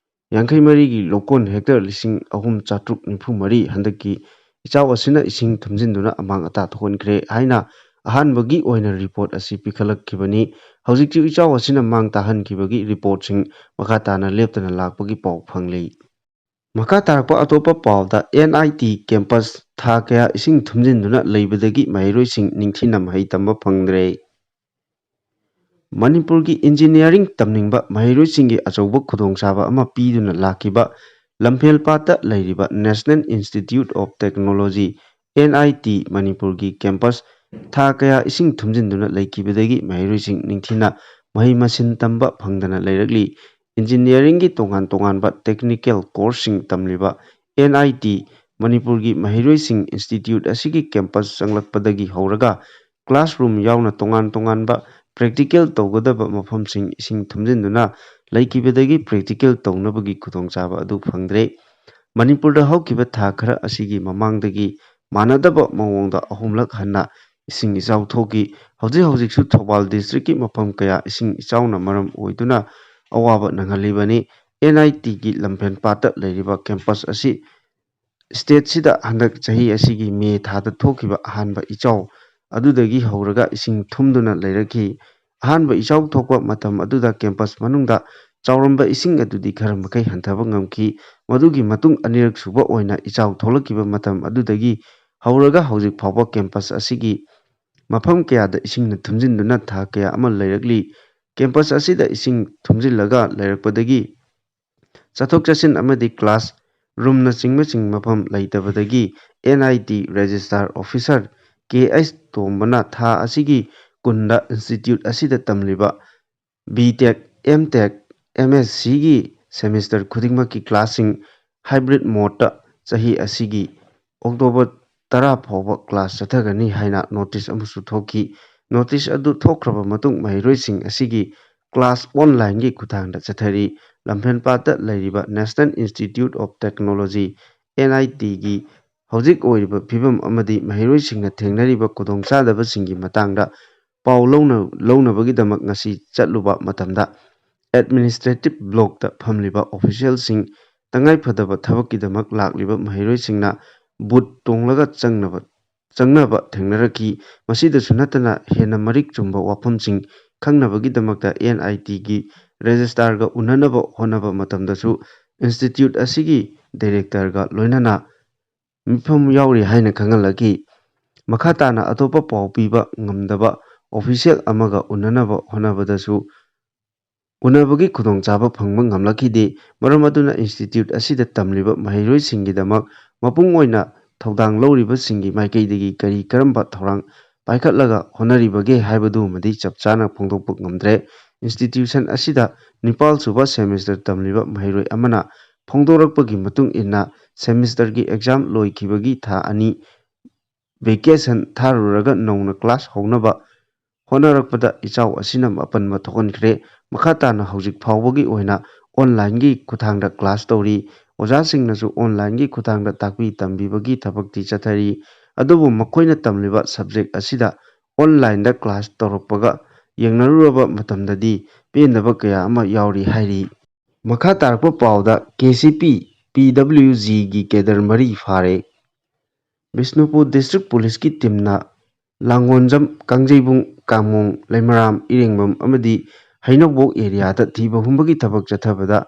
53ꯒꯤ ꯂꯧꯀꯣꯟ ꯍꯦꯛꯇꯔ 3,494 ꯍꯟꯗꯛꯀꯤ ꯏꯆꯥꯎ ꯑꯁꯤꯅ ꯏꯁꯤꯡ ꯊꯨꯝꯖꯤꯟꯗꯨꯅ ꯑꯃꯥꯡ ꯑꯇꯥ ꯊꯣꯛꯍꯟꯈ꯭ꯔꯦ ꯍꯥꯏꯅ ꯑꯍꯥꯟꯕꯒꯤ ꯑꯣꯏꯅ ꯔꯤꯄꯣꯔꯠ ꯑꯁꯤ ꯄꯤꯈꯠꯂꯛꯈꯤꯕꯅꯤ꯫ ꯍꯧꯖꯤꯛꯇꯤ ꯏꯆꯥꯎ ꯑꯁꯤꯅ ꯃꯥꯡ ꯇꯥꯛꯍꯟꯈꯤꯕꯒꯤ ꯔꯤꯄꯣꯔꯠꯁꯤꯡ ꯃꯈꯥ ꯇꯥꯅ ꯂꯦꯞꯇꯅ ꯂꯥꯛꯄꯒꯤ ꯄꯥꯎ ꯐꯪꯂꯤ꯫ ꯃꯈꯥ ꯇꯥꯔꯛꯄ ꯑꯇꯣꯞꯄ ꯄꯥꯎꯗ NIT ꯀꯦꯝꯄꯁ ꯊꯥ ꯀꯌꯥ ꯏꯁꯤꯡ ꯊꯨꯝꯖꯤꯟꯗꯨꯅ ꯂꯩꯕꯗꯒꯤ ꯃꯍꯩꯔꯣꯏꯁꯤꯡ ꯅꯤꯡꯊꯤꯅ ꯃꯍꯩ ꯇꯝꯕ ꯐꯪꯗ꯭ꯔꯦ꯫ ꯃꯅꯤꯄꯨꯔꯒꯤ ꯏꯟꯖꯤꯅꯤꯌꯥꯔꯤꯡ ꯇꯝꯅꯤꯡꯕ ꯃꯍꯩꯔꯣꯏꯁꯤꯡꯒꯤ ꯑꯆꯧꯕ ꯈꯨꯗꯣꯡꯆꯥꯕ ꯑꯃ ꯄꯤꯗꯨꯅ ꯂꯥꯛꯈꯤꯕ ꯂꯝꯐꯦꯜꯄꯥꯠꯇ ꯂꯩꯔꯤꯕ national institute of technology NIT ꯃꯅꯤꯄꯨꯔꯒꯤ ꯀꯦꯝꯄꯁ ꯊꯥ ꯀꯌꯥ ꯏꯁꯤꯡ ꯊꯨꯝꯖꯤꯟꯗꯨꯅ ꯂꯩꯈꯤꯕꯗꯒꯤ ꯃꯍꯩꯔꯣꯏꯁꯤꯡ ꯅꯤꯡꯊꯤꯅ ꯃꯍꯩ ꯃꯁꯤꯡ ꯇꯝꯕ ꯐꯪꯗꯅ ꯂꯩꯔꯛꯂꯤ꯫ ꯏꯟꯖꯤꯅꯤꯌꯥꯔꯤꯡꯒꯤ ꯇꯣꯉꯥꯟ ꯇꯣꯉꯥꯟꯕ ꯇꯦꯛꯅꯤꯀꯦꯜ ꯀꯣꯔꯁꯁꯤꯡ ꯇꯝꯂꯤꯕ NIT ꯃꯅꯤꯄꯨꯔꯒꯤ ꯃꯍꯩꯔꯣꯏꯁꯤꯡ ꯏꯟꯁꯇꯤꯇ꯭ꯌꯨꯠ ꯑꯁꯤꯒꯤ ꯀꯦꯝꯄꯁ ꯆꯪꯂꯛꯄꯗꯒꯤ ꯍꯧꯔꯒ ꯀ꯭ꯂꯥꯁꯔꯨꯝ ꯌꯥꯎꯅ ꯇꯣꯉꯥꯟ ꯇꯣꯉꯥꯟꯕ ꯄ꯭ꯔꯦꯛꯇꯤꯀꯦꯜ ꯇꯧꯒꯗꯕ ꯃꯐꯝꯁꯤꯡ ꯏꯁꯤꯡ ꯊꯨꯝꯖꯤꯟꯗꯨꯅ ꯂꯩꯈꯤꯕꯗꯒꯤ ꯄ꯭ꯔꯦꯛꯇꯤꯀꯦꯜ ꯇꯧꯅꯕꯒꯤ ꯈꯨꯗꯣꯡꯆꯥꯕ ꯑꯗꯨ ꯐꯪꯗ꯭ꯔꯦ꯫ ꯃꯅꯤꯄꯨꯔꯗ ꯍꯧꯈꯤꯕ ꯊꯥ ꯈꯔ ꯑꯁꯤꯒꯤ ꯃꯃꯥꯡꯗꯒꯤ ꯃꯥꯟꯅꯗꯕ ꯃꯑꯣꯡꯗ 3ꯂꯛ ꯍꯟꯅ ꯏꯁꯤꯡ ꯏꯆꯥꯎ ꯊꯣꯛꯈꯤ꯫ ꯍꯧꯖꯤꯛ ꯍꯧꯖꯤꯛꯁꯨ ꯊꯧꯕꯥꯜ ꯗꯤꯁꯇ꯭ꯔꯤꯛꯀꯤ ꯃꯐꯝ ꯀꯌꯥ ꯏꯁꯤꯡ ꯏꯆꯥꯎꯅ ꯃꯔꯝ ꯑꯣꯏꯗꯨꯅ ꯑꯋꯥꯕ ꯅꯪꯍꯜꯂꯤꯕꯅꯤ꯫ NITꯒꯤ ꯂꯝꯐꯦꯜꯄꯥꯠꯇ ꯂꯩꯔꯤꯕ ꯀꯦꯝꯄꯁ ꯑꯁꯤ ꯁ꯭ꯇꯦꯠꯁꯤꯗ ꯍꯟꯗꯛ ꯆꯍꯤ ꯑꯁꯤꯒꯤ ꯃꯦ ꯊꯥꯗ ꯊꯣꯛꯈꯤꯕ ꯑꯍꯥꯟꯕ ꯏꯆꯥꯎ ꯑꯗꯨꯗꯒꯤ ꯍꯧꯔꯒ ꯏꯁꯤꯡ ꯊꯨꯝꯗꯨꯅ ꯂꯩꯔꯛꯈꯤ꯫ ꯑꯍꯥꯟꯕ ꯏꯆꯥꯎ ꯊꯣꯛꯄ ꯃꯇꯝ ꯑꯗꯨꯗ ꯀꯦꯝꯄꯁ ꯃꯅꯨꯡꯗ ꯆꯥꯎꯔꯝꯕ ꯏꯁꯤꯡ ꯑꯗꯨꯗꯤ ꯈꯔ ꯃꯈꯩ ꯍꯟꯊꯕ ꯉꯝꯈꯤ꯫ ꯃꯗꯨꯒꯤ ꯃꯇꯨꯡ ꯑꯅꯤꯔꯛ ꯁꯨꯕ ꯑꯣꯏꯅ ꯏꯆꯥꯎ ꯊꯣꯛꯂꯛꯈꯤꯕ ꯃꯇꯝ ꯑꯗꯨꯗꯒꯤ ꯍꯧꯔꯒ ꯍꯧꯖꯤꯛ ꯐꯥꯎꯕ ꯀꯦꯝꯄꯁ ꯑꯁꯤꯒꯤ ꯃꯐꯝ ꯀꯌꯥꯗ ꯏꯁꯤꯡꯅ ꯊꯨꯝꯖꯤꯟꯗꯨꯅ ꯊꯥ ꯀꯌꯥ ꯑꯃ ꯂꯩꯔꯛꯂꯤ꯫ ꯀꯦꯝꯄꯁ ꯑꯁꯤꯗ ꯏꯁꯤꯡ ꯊꯨꯝꯖꯤꯜꯂꯒ ꯂꯩꯔꯛꯄꯗꯒꯤ ꯆꯠꯊꯣꯛ ꯆꯠꯁꯤꯟ ꯑꯃꯗꯤ ꯀ꯭ꯂꯥꯁ ꯔꯨꯝꯅꯆꯤꯡꯕꯁꯤꯡ ꯃꯐꯝ ꯂꯩꯇꯕꯗꯒꯤ NIT ꯔꯦꯖꯤꯁꯇ꯭ꯔꯥꯔ ꯑꯣꯐꯤꯁꯥꯔ KH ꯇꯣꯝꯕꯅ ꯊꯥ ꯑꯁꯤꯒꯤ ꯀꯨꯟꯗ ꯏꯟꯁꯇꯤꯇ꯭ꯌꯨꯠ ꯑꯁꯤꯗ ꯇꯝꯂꯤꯕ B.Tech, M.Tech, MScꯒꯤ ꯁꯦꯃꯤꯁꯇꯔ ꯈꯨꯗꯤꯡꯃꯛꯀꯤ ꯀ꯭ꯂꯥꯁꯁꯤꯡ ꯍꯥꯏꯕ꯭ꯔꯤꯗ ꯃꯣꯗꯇ ꯆꯍꯤ ꯑꯁꯤꯒꯤ ꯑꯣꯛꯇꯣꯕꯔ 10 ꯐꯥꯎꯕ ꯀ꯭ꯂꯥꯁ ꯆꯠꯊꯒꯅꯤ ꯍꯥꯏꯅ ꯅꯣꯇꯤꯁ ꯑꯃꯁꯨ ꯊꯣꯛꯈꯤ꯫ ꯅꯣꯇꯤꯁ ꯑꯗꯨ ꯊꯣꯛꯈ꯭ꯔꯕ ꯃꯇꯨꯡ ꯃꯍꯩꯔꯣꯏꯁꯤꯡ ꯑꯁꯤꯒꯤ ꯀ꯭ꯂꯥꯁ ꯑꯣꯟꯂꯥꯏꯟꯒꯤ ꯈꯨꯠꯊꯥꯡꯗ ꯆꯠꯊꯔꯤ꯫ ꯂꯝꯐꯦꯜꯄꯥꯠꯇ ꯂꯩꯔꯤꯕ ꯅꯦꯁꯅꯦꯜ ꯏꯟꯁꯇꯤꯇ꯭ꯌꯨꯠ ꯑꯣꯐ ꯇꯦꯛꯅꯣꯂꯣꯖꯤ NITꯒꯤ ꯍꯧꯖꯤꯛ ꯑꯣꯏꯔꯤꯕ ꯐꯤꯚꯝ ꯑꯃꯗꯤ ꯃꯍꯩꯔꯣꯏꯁꯤꯡꯅ ꯊꯦꯡꯅꯔꯤꯕ ꯈꯨꯗꯣꯡꯆꯥꯗꯕꯁꯤꯡꯒꯤ ꯃꯇꯥꯡꯗ ꯄꯥꯎ ꯂꯧꯅꯕꯒꯤꯗꯃꯛ ꯉꯁꯤ ꯆꯠꯂꯨꯕ ꯃꯇꯝꯗ ꯑꯦꯗꯃꯤꯅꯤꯁꯇ꯭ꯔꯦꯇꯤꯚ ꯕ꯭ꯂꯣꯛꯇ ꯐꯝꯂꯤꯕ ꯑꯣꯐꯤꯁꯤꯌꯦꯜꯁꯤꯡ, ꯇꯉꯥꯏꯐꯗꯕ ꯊꯕꯛꯀꯤꯗꯃꯛ ꯂꯥꯛꯂꯤꯕ ꯃꯍꯩꯔꯣꯏꯁꯤꯡꯅ ꯕꯨꯠ ꯇꯣꯡꯂꯒ ꯆꯪꯅꯕ ꯊꯦꯡꯅꯔꯛꯈꯤ꯫ ꯃꯁꯤꯗꯁꯨ ꯅꯠꯇꯅ ꯍꯦꯟꯅ ꯃꯔꯤꯛ ꯆꯨꯝꯕ ꯋꯥꯐꯝꯁꯤꯡ ꯈꯪꯅꯕꯒꯤꯗꯃꯛꯇ NITꯒꯤ ꯔꯦꯖꯤꯁꯇ꯭ꯔꯥꯔꯒ ꯎꯅꯅꯕ ꯍꯣꯠꯅꯕ ꯃꯇꯝꯗꯁꯨ ꯏꯟꯁꯇꯤꯇ꯭ꯌꯨꯠ ꯑꯁꯤꯒꯤ ꯗꯥꯏꯔꯦꯛꯇꯔꯒ ꯂꯣꯏꯅꯅ ꯃꯤꯐꯝ ꯌꯥꯎꯔꯤ ꯍꯥꯏꯅ ꯈꯪꯍꯜꯂꯛꯈꯤ꯫ ꯃꯈꯥ ꯇꯥꯅ ꯑꯇꯣꯞꯄ ꯄꯥꯎ ꯄꯤꯕ ꯉꯝꯗꯕ ꯑꯣꯐꯤꯁꯤꯌꯦꯜ ꯑꯃꯒ ꯎꯅꯅꯕ ꯍꯣꯠꯅꯕꯗꯁꯨ ꯎꯅꯕꯒꯤ ꯈꯨꯗꯣꯡꯆꯥꯕ ꯐꯪꯕ ꯉꯝꯂꯛꯈꯤꯗꯦ꯫ ꯃꯔꯝ ꯑꯗꯨꯅ ꯏꯟꯁꯇꯤꯇ꯭ꯌꯨꯠ ꯑꯁꯤꯗ ꯇꯝꯂꯤꯕ ꯃꯍꯩꯔꯣꯏꯁꯤꯡꯒꯤꯗꯃꯛ ꯃꯄꯨꯡ ꯑꯣꯏꯅ ꯊꯧꯗꯥꯡ ꯂꯧꯔꯤꯕꯁꯤꯡꯒꯤ ꯃꯥꯏꯀꯩꯗꯒꯤ ꯀꯔꯤ ꯀꯔꯝꯕ ꯊꯧꯔꯥꯡ ꯄꯥꯏꯈꯠꯂꯒ ꯍꯣꯠꯅꯔꯤꯕꯒꯦ ꯍꯥꯏꯕꯗꯨꯃꯗꯤ ꯆꯞ ꯆꯥꯅ ꯐꯣꯡꯗꯣꯛꯄ ꯉꯝꯗ꯭ꯔꯦ꯫ ꯏꯟꯁꯇꯤꯇ꯭ꯌꯨꯁꯟ ꯑꯁꯤꯗ 9ꯁꯨꯕ ꯁꯦꯃꯤꯁꯇꯔ ꯇꯝꯂꯤꯕ ꯃꯍꯩꯔꯣꯏ ꯑꯃꯅ ꯐꯣꯡꯗꯣꯔꯛꯄꯒꯤ ꯃꯇꯨꯡ ꯏꯟꯅ ꯁꯦꯃꯤꯁꯇꯔꯒꯤ ꯑꯦꯛꯖꯥꯝ ꯂꯣꯏꯈꯤꯕꯒꯤ ꯊꯥ 2 ꯚꯦꯀꯦꯁꯟ ꯊꯥꯔꯨꯔꯒ ꯅꯧꯅ ꯀ꯭ꯂꯥꯁ ꯍꯧꯅꯕ ꯍꯣꯠꯅꯔꯛꯄꯗ ꯏꯆꯥꯎ ꯑꯁꯤꯅ ꯑꯄꯟꯕ ꯊꯣꯛꯍꯟꯈ꯭ꯔꯦ꯫ ꯃꯈꯥ ꯇꯥꯅ ꯍꯧꯖꯤꯛ ꯐꯥꯎꯕꯒꯤ ꯑꯣꯏꯅ ꯑꯣꯟꯂꯥꯏꯟꯒꯤ ꯈꯨꯠꯊꯥꯡꯗ ꯀ꯭ꯂꯥꯁ ꯇꯧꯔꯤ꯫ ꯑꯣꯖꯥꯁꯤꯡꯅꯁꯨ ꯑꯣꯟꯂꯥꯏꯟꯒꯤ ꯈꯨꯠꯊꯥꯡꯗ ꯇꯥꯛꯄꯤ ꯇꯝꯕꯤꯕꯒꯤ ꯊꯕꯛꯇꯤ ꯆꯠꯊꯔꯤ꯫ ꯑꯗꯨꯕꯨ ꯃꯈꯣꯏꯅ ꯇꯝꯂꯤꯕ ꯁꯕꯖꯦꯛ ꯑꯁꯤꯗ ꯑꯣꯟꯂꯥꯏꯟꯗ ꯀ꯭ꯂꯥꯁ ꯇꯧꯔꯛꯄꯒ ꯌꯦꯡꯅꯔꯨꯔꯕ ꯃꯇꯝꯗꯗꯤ ꯄꯦꯟꯗꯕ ꯀꯌꯥ ꯑꯃ ꯌꯥꯎꯔꯤ ꯍꯥꯏꯔꯤ꯫ ꯃꯈꯥ ꯇꯥꯔꯛꯄ ꯄꯥꯎꯗ 𝗘𝗦𝗖𝗢𝗥𝗧 ꯒꯤ ꯀꯦꯗꯔ 3 ꯐꯥꯔꯦ꯫ ꯕꯤꯁꯅꯨꯄꯨꯔ ꯗꯤꯁꯇ꯭ꯔꯤꯛ ꯄꯨꯂꯤꯁꯀꯤ ꯇꯤꯝꯅ ꯂꯥꯡꯒꯣꯟꯖꯝ, ꯀꯥꯡꯖꯩꯕꯨꯡ, ꯀꯥꯡꯃꯣꯡ, ꯂꯩꯃꯔꯥꯝ, ꯏꯔꯦꯡꯕꯝ ꯑꯃꯗꯤ ꯍꯩꯅꯧꯕꯣꯛ ꯑꯦꯔꯤꯌꯥꯗ ꯊꯤꯕ ꯍꯨꯝꯕꯒꯤ ꯊꯕꯛ ꯆꯠꯊꯕꯗ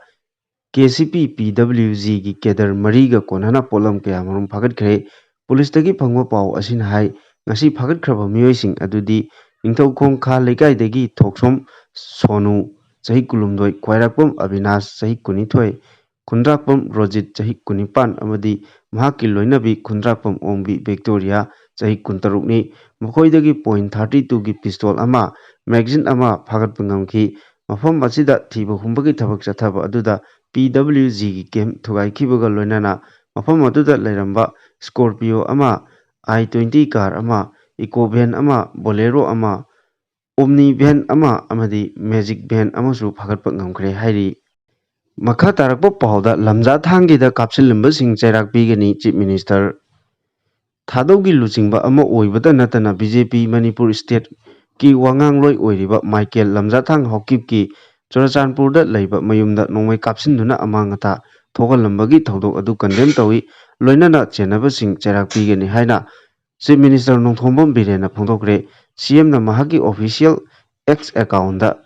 𝗘𝗦𝗖𝗢𝗥𝗧 ꯒꯤ ꯀꯦꯗꯔ 3ꯒ ꯀꯣꯟꯅꯅ ꯄꯣꯠꯂꯝ ꯀꯌꯥꯃꯔꯨꯝ ꯐꯥꯒꯠꯈ꯭ꯔꯦ꯫ ꯄꯨꯂꯤꯁꯇꯒꯤ ꯐꯪꯕ ꯄꯥꯎ ꯑꯁꯤꯅ ꯍꯥꯏ ꯉꯁꯤ ꯐꯥꯒꯠꯈ꯭ꯔꯕ ꯃꯤꯑꯣꯏꯁꯤꯡ ꯑꯗꯨꯗꯤ ꯅꯤꯡꯊꯧꯈꯣꯡ ꯈꯥ ꯂꯩꯀꯥꯏꯗꯒꯤ ꯊꯣꯛꯁꯣꯝ ꯁꯣꯅꯨ ꯆꯍꯤ 12, ꯈ꯭ꯋꯥꯏꯔꯥꯛꯄꯝ ꯑꯕꯤꯅꯥꯁ ꯆꯍꯤ 12, ꯈꯨꯟꯗ꯭ꯔꯥꯛꯄꯝ ꯔꯣꯖꯤꯠ ꯆꯍꯤ 19 ꯑꯃꯗꯤ ꯃꯍꯥꯛꯀꯤ ꯂꯣꯏꯅꯕꯤ ꯈꯨꯟꯗ꯭ꯔꯥꯛꯄꯝ ꯑꯣꯡꯕꯤ ꯚꯤꯛꯇꯣꯔꯤꯌꯥ ꯆꯍꯤ 16ꯅꯤ꯫ ꯃꯈꯣꯏꯗꯒꯤ .32ꯒꯤ ꯄꯤꯁꯇꯣꯜ ꯑꯃ, ꯃꯦꯒꯥꯖꯤꯟ ꯑꯃ ꯐꯥꯒꯠꯄ ꯉꯝꯈꯤ꯫ ꯃꯐꯝ ꯑꯁꯤꯗ ꯊꯤꯕ ꯍꯨꯝꯕꯒꯤ ꯊꯕꯛ ꯆꯠꯊꯕ ꯑꯗꯨꯗ ꯄꯤ.ꯗꯕ꯭ꯂꯤꯎ.ꯖꯤꯒꯤ ꯀꯦꯝꯞ ꯊꯨꯒꯥꯏꯈꯤꯕꯒ ꯂꯣꯏꯅꯅ ꯃꯐꯝ ꯑꯗꯨꯗ ꯂꯩꯔꯝꯕ ꯁ꯭ꯀꯣꯔꯄꯤꯑꯣ ꯑꯃ, i-20 ꯀꯥꯔ ꯑꯃ, ꯏꯀꯣ ꯚꯦꯟ ꯑꯃ, ꯕꯣꯂꯦꯔꯣ ꯑꯃ, ꯑꯣꯝꯅꯤ ꯚꯦꯟ ꯑꯃ ꯑꯃꯗꯤ ꯃꯦꯖꯤꯛ ꯚꯦꯟ ꯑꯃꯁꯨ ꯐꯥꯒꯠꯄ ꯉꯝꯈ꯭ꯔꯦ ꯍꯥꯏꯔꯤ꯫ ꯃꯈꯥ ꯇꯥꯔꯛꯄ ꯄꯥꯎꯗ ꯂꯝꯖꯥ-ꯊꯥꯡꯒꯤꯗ ꯀꯥꯞꯁꯤꯜꯂꯝꯕꯁꯤꯡ ꯆꯩꯔꯥꯛ ꯄꯤꯒꯅꯤ ꯆꯤꯞ ꯃꯤꯅꯤꯁꯇꯔ꯫ ꯊꯥꯗꯧꯒꯤ ꯂꯨꯆꯤꯡꯕ ꯑꯃ ꯑꯣꯏꯕꯇ ꯅꯠꯇꯅ ꯕꯤ.ꯖꯦ.ꯄꯤ. ꯃꯅꯤꯄꯨꯔ ꯁ꯭ꯇꯦꯠꯀꯤ ꯋꯥꯉꯥꯡꯂꯣꯏ ꯑꯣꯏꯔꯤꯕ ꯃꯥꯏꯀꯦꯜ ꯂꯝꯖꯥ-ꯊꯥꯡ ꯍꯥꯎꯀꯤꯞꯀꯤ ꯆꯨꯔꯆꯥꯟꯄꯨꯔꯗ ꯂꯩꯕ ꯃꯌꯨꯝꯗ ꯅꯣꯡꯃꯩ ꯀꯥꯞꯁꯤꯟꯗꯨꯅ ꯑꯃꯥꯡ-ꯑꯇꯥ ꯊꯣꯛꯍꯜꯂꯝꯕꯒꯤ ꯊꯧꯗꯣꯛ ꯑꯗꯨ ꯀꯟꯗꯦꯝ ꯇꯧꯏ꯫ ꯂꯣꯏꯅꯅ ꯆꯦꯟꯅꯕꯁꯤꯡ ꯆꯩꯔꯥꯛ ꯄꯤꯒꯅꯤ ꯍꯥꯏꯅ ꯆꯤꯞ ꯃꯤꯅꯤꯁꯇꯔ ꯅꯣꯡꯊꯣꯝꯕꯝ ꯕꯤꯔꯦꯟꯅ ꯐꯣꯡꯗꯣꯛꯈ꯭ꯔꯦ꯫ ꯁꯤ.ꯑꯦꯝꯅ ꯃꯍꯥꯛꯀꯤ ꯑꯣꯐꯤꯁꯤꯌꯦꯜ ꯑꯦꯛꯁ ꯑꯦꯀꯥꯎꯟꯗ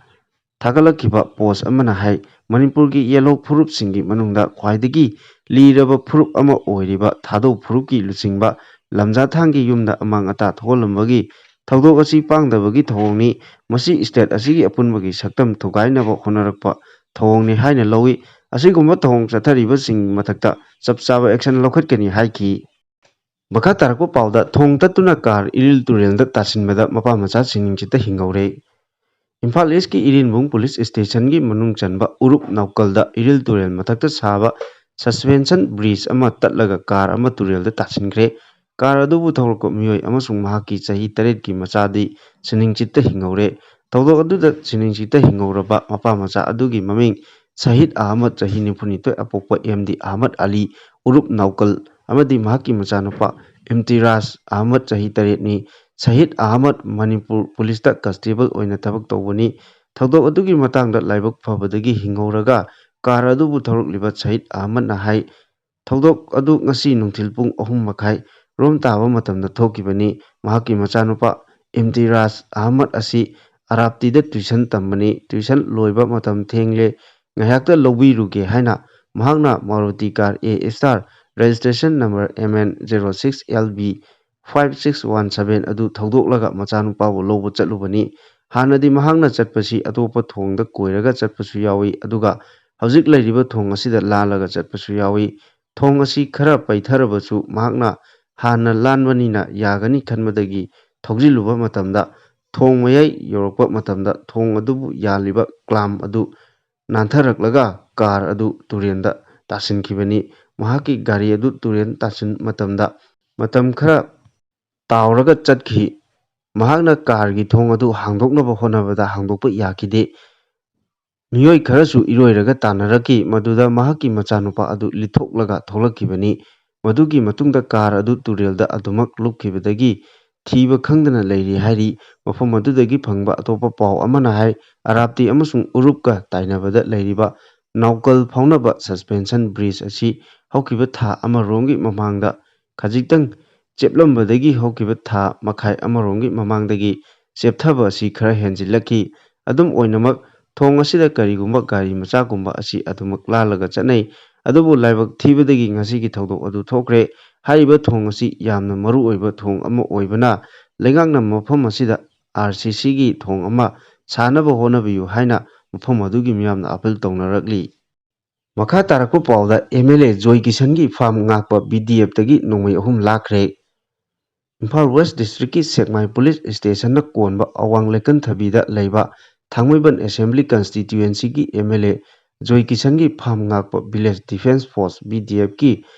ꯊꯥꯒꯠꯂꯛꯈꯤꯕ ꯄꯣꯁꯠ ꯑꯃꯅ ꯍꯥꯏ ꯃꯅꯤꯄꯨꯔꯒꯤ ꯌꯦꯜꯂꯣ ꯐꯨꯔꯨꯞꯁꯤꯡꯒꯤ ꯃꯅꯨꯡꯗ ꯈ꯭ꯋꯥꯏꯗꯒꯤ ꯂꯤꯔꯕ ꯐꯨꯔꯨꯞ ꯑꯃ ꯑꯣꯏꯔꯤꯕ ꯊꯥꯗꯧ ꯐꯨꯔꯨꯞꯀꯤ ꯂꯨꯆꯤꯡꯕ ꯂꯝꯖꯥ-ꯊꯥꯡꯒꯤ ꯌꯨꯝꯗ ꯑꯃꯥꯡ-ꯑꯇꯥ ꯊꯣꯛꯍꯜꯂꯝꯕꯒꯤ ꯊꯧꯗꯣꯛ ꯑꯁꯤ ꯄꯥꯡꯗꯕꯒꯤ ꯊꯧꯑꯣꯡꯅꯤ꯫ ꯃꯁꯤ ꯁ꯭ꯇꯦꯠ ꯑꯁꯤꯒꯤ ꯑꯄꯨꯟꯕꯒꯤ ꯁꯛꯇꯝ ꯊꯨꯒꯥꯏꯅꯕ ꯍꯣꯠꯅꯔꯛꯄ ꯊꯧꯑꯣꯡꯅꯤ ꯍꯥꯏꯅ ꯂꯧꯏ꯫ ꯑꯁꯤꯒꯨꯝꯕ ꯊꯧꯑꯣꯡ ꯆꯠꯊꯔꯤꯕꯁꯤꯡꯒꯤ ꯃꯊꯛꯇ ꯆꯞ ꯆꯥꯕ ꯑꯦꯛꯁꯟ ꯂꯧꯈꯠꯀꯅꯤ ꯍꯥꯏꯈꯤ꯫ ꯃꯈꯥ ꯇꯥꯔꯛꯄ ꯄꯥꯎꯗ ꯊꯣꯡ ꯇꯠꯇꯨꯅ ꯀꯥꯔ ꯏꯔꯤꯜ ꯇꯨꯔꯦꯜꯗ ꯇꯥꯁꯤꯟꯕꯗ ꯃꯄꯥ-ꯃꯆꯥ ꯁꯤꯅꯤꯡ-ꯁꯤꯠꯇ ꯍꯤꯡꯍꯧꯔꯦ꯫ ꯏꯝꯐꯥꯜ ꯏꯁꯀꯤ ꯏꯔꯦꯟꯕꯨꯡ ꯄꯨꯂꯤꯁ ꯁ꯭ꯇꯦꯁꯟꯒꯤ ꯃꯅꯨꯡ ꯆꯟꯕ ꯎꯔꯨꯞ-ꯅꯥꯎꯀꯜꯗ ꯏꯔꯤꯜ ꯇꯨꯔꯦꯜ ꯃꯊꯛꯇ ꯁꯥꯕ ꯁꯁꯄꯦꯟꯁꯟ ꯕ꯭ꯔꯤꯖ ꯑꯃ ꯇꯠꯂꯒ ꯀꯥꯔ ꯑꯃ ꯇꯨꯔꯦꯜꯗ ꯇꯥꯁꯤꯟꯈ꯭ꯔꯦ꯫ ꯀꯥꯔ ꯑꯗꯨꯕꯨ ꯊꯧꯔꯛꯄ ꯃꯤꯑꯣꯏ ꯑꯃꯁꯨꯡ ꯃꯍꯥꯛꯀꯤ ꯆꯍꯤ 8ꯀꯤ ꯃꯆꯥꯗꯤ ꯁꯤꯅꯤꯡ-ꯁꯤꯠꯇ ꯍꯤꯡꯍꯧꯔꯦ꯫ ꯊꯧꯗꯣꯛ ꯑꯗꯨꯗ ꯁꯤꯅꯤꯡ-ꯁꯤꯠꯇ ꯍꯤꯡꯍꯧꯔꯕ ꯃꯄꯥ-ꯃꯆꯥ ꯑꯗꯨꯒꯤ ꯃꯃꯤꯡ ꯁꯍꯤꯗ ꯑꯍꯃꯗ ꯆꯍꯤ 92, ꯑꯄꯣꯛꯄ ꯑꯦꯝ.ꯗꯤ. ꯑꯍꯃꯗ ꯑꯂꯤ ꯎꯔꯨꯞ-ꯅꯥꯎꯀꯜ ꯑꯃꯗꯤ ꯃꯍꯥꯛꯀꯤ ꯃꯆꯥꯅꯨꯄꯥ ꯏꯝꯇꯤꯔꯥꯖ ꯑꯍꯃꯗ ꯆꯍꯤ 8ꯅꯤ꯫ ꯁꯍꯤꯗ ꯑꯍꯃꯗ ꯃꯅꯤꯄꯨꯔ ꯄꯨꯂꯤꯁꯇ ꯀꯟꯁꯇꯦꯕꯜ ꯑꯣꯏꯅ ꯊꯕꯛ ꯇꯧꯕꯅꯤ꯫ ꯊꯧꯗꯣꯛ ꯑꯗꯨꯒꯤ ꯃꯇꯥꯡꯗ ꯂꯥꯏꯕꯛ ꯐꯕꯗꯒꯤ ꯍꯤꯡꯍꯧꯔꯒ ꯀꯥꯔ ꯑꯗꯨꯕꯨ ꯊꯧꯔꯛꯂꯤꯕ ꯁꯍꯤꯗ ꯑꯍꯃꯗꯅ ꯍꯥꯏ ꯊꯧꯗꯣꯛ ꯑꯗꯨ ꯉꯁꯤ ꯅꯨꯡꯊꯤꯜ ꯄꯨꯡ 3:30 ꯔꯣꯝ ꯇꯥꯕ ꯃꯇꯝꯗ ꯊꯣꯛꯈꯤꯕꯅꯤ꯫ ꯃꯍꯥꯛꯀꯤ ꯃꯆꯥꯅꯨꯄꯥ ꯏꯝꯇꯤꯔꯥꯖ ꯑꯍꯃꯗ ꯑꯁꯤ ꯑꯔꯥꯞꯇꯤꯗ ꯇ꯭ꯌꯨꯁꯟ ꯇꯝꯕꯅꯤ꯫ ꯇ꯭ꯌꯨꯁꯟ ꯂꯣꯏꯕ ꯃꯇꯝ ꯊꯦꯡꯂꯦ, ꯉꯥꯏꯍꯥꯛꯇ ꯂꯧꯕꯤꯔꯨꯒꯦ ꯍꯥꯏꯅ ꯃꯍꯥꯛꯅ Maruti car A*, registration number MN06LB5617 ꯑꯗꯨ ꯊꯧꯗꯣꯛꯂꯒ ꯃꯆꯥꯅꯨꯄꯥꯕꯨ ꯂꯧꯕ ꯆꯠꯂꯨꯕꯅꯤ꯫ ꯍꯥꯟꯅꯗꯤ ꯃꯍꯥꯛꯅ ꯆꯠꯄꯁꯤ ꯑꯇꯣꯞꯄ ꯊꯣꯡꯗ ꯀꯣꯏꯔꯒ ꯆꯠꯄꯁꯨ ꯌꯥꯎꯏ ꯑꯗꯨꯒ ꯍꯧꯖꯤꯛ ꯂꯩꯔꯤꯕ ꯊꯣꯡ ꯑꯁꯤꯗ ꯂꯥꯜꯂꯒ ꯆꯠꯄꯁꯨ ꯌꯥꯎꯏ꯫ ꯊꯣꯡ ꯑꯁꯤ ꯈꯔ ꯄꯩꯊꯔꯕꯁꯨ ꯃꯍꯥꯛꯅ ꯍꯥꯟꯅ ꯂꯥꯟꯕꯅꯤꯅ ꯌꯥꯒꯅꯤ ꯈꯟꯕꯗꯒꯤ ꯊꯧꯖꯤꯜꯂꯨꯕ ꯃꯇꯝꯗ ꯊꯣꯡ ꯃꯌꯥꯏ ꯌꯧꯔꯛꯄ ꯃꯇꯝꯗ ꯊꯣꯡ ꯑꯗꯨꯕꯨ ꯌꯥꯜꯂꯤꯕ ꯀ꯭ꯂꯥꯝꯞ ꯑꯗꯨ ꯅꯥꯟꯊꯔꯛꯂꯒ ꯀꯥꯔ ꯑꯗꯨ ꯇꯨꯔꯦꯜꯗ ꯇꯥꯁꯤꯟꯈꯤꯕꯅꯤ꯫ ꯃꯍꯥꯛꯀꯤ ꯒꯥꯔꯤ ꯑꯗꯨ ꯇꯨꯔꯦꯜꯗ ꯇꯥꯁꯤꯟ ꯃꯇꯝꯗ ꯃꯇꯝ ꯈꯔ ꯇꯥꯎꯔꯒ ꯆꯠꯈꯤ꯫ ꯃꯍꯥꯛꯅ ꯀꯥꯔꯒꯤ ꯊꯣꯡ ꯑꯗꯨ ꯍꯥꯡꯗꯣꯛꯅꯕ ꯍꯣꯠꯅꯕꯗ ꯍꯥꯡꯗꯣꯛꯄ ꯌꯥꯈꯤꯗꯦ꯫ ꯃꯤꯑꯣꯏ ꯈꯔꯁꯨ ꯏꯔꯣꯏꯔꯒ ꯇꯥꯟꯅꯔꯛꯈꯤ, ꯃꯗꯨꯗ ꯃꯍꯥꯛꯀꯤ ꯃꯆꯥꯅꯨꯄꯥ ꯑꯗꯨ ꯂꯤꯠꯊꯣꯛꯂꯒ ꯊꯣꯛꯂꯛꯈꯤꯕꯅꯤ꯫ ꯃꯗꯨꯒꯤ ꯃꯇꯨꯡꯗ ꯀꯥꯔ ꯑꯗꯨ ꯇꯨꯔꯦꯜꯗ ꯑꯗꯨꯃꯛ ꯂꯨꯞꯈꯤꯕꯗꯒꯤ ꯊꯤꯕ ꯈꯪꯗꯅ ꯂꯩꯔꯤ ꯍꯥꯏꯔꯤ꯫ ꯃꯐꯝ ꯑꯗꯨꯗꯒꯤ ꯐꯪꯕ ꯑꯇꯣꯞꯄ ꯄꯥꯎ ꯑꯃꯅ ꯍꯥꯏ ꯑꯔꯥꯞꯇꯤ ꯑꯃꯁꯨꯡ ꯎꯔꯨꯞꯀ ꯇꯥꯏꯅꯕꯗ ꯂꯩꯔꯤꯕ ꯅꯥꯎꯀꯜ ꯐꯥꯎꯅꯕ ꯁꯁꯄꯦꯟꯁꯟ ꯕ꯭ꯔꯤꯖ ꯑꯁꯤ ꯍꯧꯈꯤꯕ ꯊꯥ ꯑꯃꯔꯣꯝꯒꯤ ꯃꯃꯥꯡꯗ ꯈꯖꯤꯛꯇꯪ ꯆꯦꯞꯂꯝꯕꯗꯒꯤ ꯍꯧꯈꯤꯕ ꯊꯥ ꯃꯈꯥꯏ ꯑꯃꯔꯣꯝꯒꯤ ꯃꯃꯥꯡꯗꯒꯤ ꯆꯦꯞꯊꯕ ꯑꯁꯤ ꯈꯔ ꯍꯦꯟꯖꯤꯜꯂꯛꯈꯤ꯫ ꯑꯗꯨꯝ ꯑꯣꯏꯅꯃꯛ ꯊꯣꯡ ꯑꯁꯤꯗ ꯀꯔꯤꯒꯨꯝꯕ ꯒꯥꯔꯤ ꯃꯆꯥꯒꯨꯝꯕ ꯑꯁꯤ ꯑꯗꯨꯃꯛ ꯂꯥꯜꯂꯒ ꯆꯠꯅꯩ꯫ ꯑꯗꯨꯕꯨ ꯂꯥꯏꯕꯛ ꯊꯤꯕꯗꯒꯤ ꯉꯁꯤꯒꯤ ꯊꯧꯗꯣꯛ ꯑꯗꯨ ꯊꯣꯛꯈ꯭ꯔꯦ꯫ ꯍꯥꯏꯔꯤꯕ ꯊꯣꯡ ꯑꯁꯤ ꯌꯥꯝꯅ ꯃꯔꯨꯑꯣꯏꯕ ꯊꯣꯡ ꯑꯃ ꯑꯣꯏꯕꯅ ꯂꯩꯉꯥꯛꯅ ꯃꯐꯝ ꯑꯁꯤꯗ RCCꯒꯤ ꯊꯣꯡ ꯑꯃ ꯁꯥꯅꯕ ꯍꯣꯠꯅꯕꯤꯌꯨ ꯍꯥꯏꯅ ꯃꯐꯝ ꯑꯗꯨꯒꯤ ꯃꯤꯌꯥꯝꯅ ꯑꯄꯤꯜ ꯇꯧꯅꯔꯛꯂꯤ꯫ ꯃꯈꯥ ꯇꯥꯔꯛꯄ ꯄꯥꯎꯗ MLA ꯖꯣꯏ ꯀꯤꯁꯟꯒꯤ ꯐꯥꯔꯝ ꯉꯥꯛꯄ BDFꯇꯒꯤ ꯅꯣꯡꯃꯩ 3 ꯂꯥꯛꯈ꯭ꯔꯦ꯫ ꯏꯝꯐꯥꯜ ꯋꯦꯁ ꯗꯤꯁꯇ꯭ꯔꯤꯛꯀꯤ ꯁꯦꯛꯃꯥꯏ ꯄꯨꯂꯤꯁ ꯁ꯭ꯇꯦꯁꯟꯅ ꯀꯣꯟꯕ ꯑꯋꯥꯡ ꯂꯩꯀꯟꯊꯕꯤꯗ ꯂꯩꯕ ꯊꯥꯡꯃꯩꯕꯟ ꯑꯦꯁꯦꯝꯕ꯭ꯂꯤ ꯀꯟꯁꯇꯤꯇ꯭ꯌꯨꯑꯦꯟꯁꯤꯒꯤ MLA ꯖꯣꯏ ꯀꯤꯁꯟꯒꯤ ꯐꯥꯔꯝ ꯉꯥꯛꯄ ꯚꯤꯂꯦꯖ ꯗꯤꯐꯦꯟꯁ ꯐꯣꯔꯁ BDFꯀꯤ